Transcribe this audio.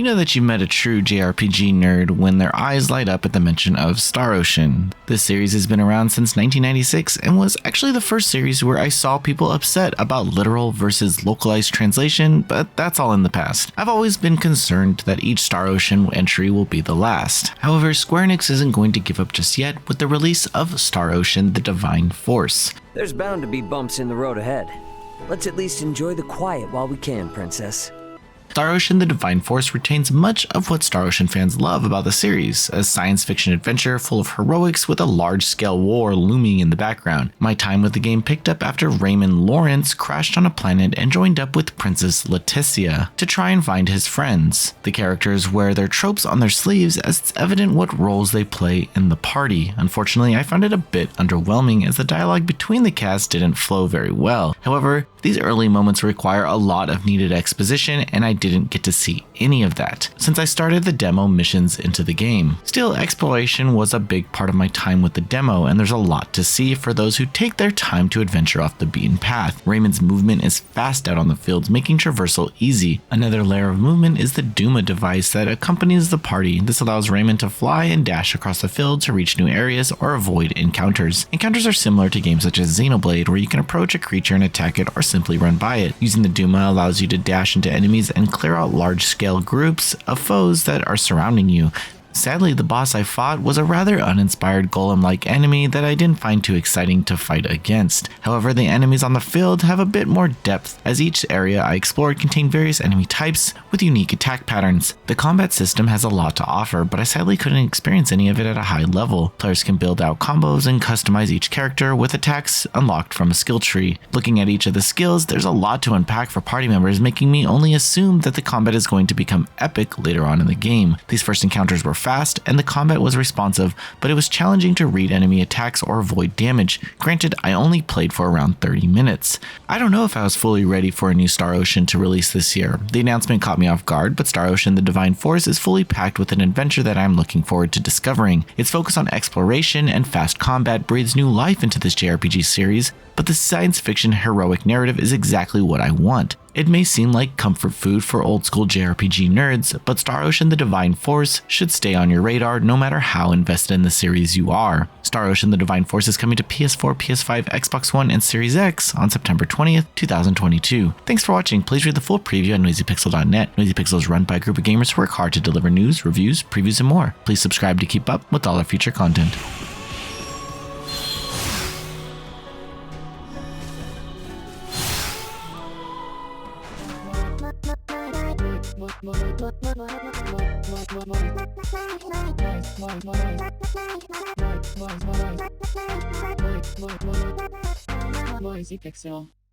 You know that you met a true JRPG nerd when their eyes light up at the mention of Star Ocean. This series has been around since 1996 and was actually the first series where I saw people upset about literal versus localized translation, but that's all in the past. I've always been concerned that each Star Ocean entry will be the last. However, Square Enix isn't going to give up just yet with the release of Star Ocean: The Divine Force. There's bound to be bumps in the road ahead. Let's at least enjoy the quiet while we can, Princess. Star Ocean: The Divine Force retains much of what Star Ocean fans love about the series, a science fiction adventure full of heroics with a large-scale war looming in the background. My time with the game picked up after Raymond Lawrence crashed on a planet and joined up with Princess Leticia to try and find his friends. The characters wear their tropes on their sleeves as it's evident what roles they play in the party. Unfortunately, I found it a bit underwhelming as the dialogue between the cast didn't flow very well. However, these early moments require a lot of needed exposition, and I didn't get to see any of that since I started the demo missions into the game. Still, exploration was a big part of my time with the demo, and there's a lot to see for those who take their time to adventure off the beaten path. Raymond's movement is fast out on the fields, making traversal easy. Another layer of movement is the Duma device that accompanies the party. This allows Raymond to fly and dash across the field to reach new areas or avoid encounters. Encounters are similar to games such as Xenoblade, where you can approach a creature and attack it or simply run by it. Using the Duma allows you to dash into enemies and clear out large-scale groups of foes that are surrounding you. Sadly, the boss I fought was a rather uninspired golem-like enemy that I didn't find too exciting to fight against. However, the enemies on the field have a bit more depth, as each area I explored contained various enemy types with unique attack patterns. The combat system has a lot to offer, but I sadly couldn't experience any of it at a high level. Players can build out combos and customize each character with attacks unlocked from a skill tree. Looking at each of the skills, there's a lot to unpack for party members, making me only assume that the combat is going to become epic later on in the game. These first encounters were fast and the combat was responsive, but it was challenging to read enemy attacks or avoid damage. Granted, I only played for around 30 minutes. I don't know if I was fully ready for a new Star Ocean to release this year. The announcement caught me off guard, but Star Ocean: The Divine Force is fully packed with an adventure that I'm looking forward to discovering. Its focus on exploration and fast combat breathes new life into this JRPG series, but the science fiction heroic narrative is exactly what I want. It may seem like comfort food for old school JRPG nerds, but Star Ocean: The Divine Force should stay on your radar no matter how invested in the series you are. Star Ocean: The Divine Force is coming to PS4, PS5, Xbox One, and Series X on September 20th, 2022. Thanks for watching. Please read the full preview on NoisyPixel.net. NoisyPixel is run by a group of gamers who work hard to deliver news, reviews, previews, and more. Please subscribe to keep up with all our future content. Noisy Pixel.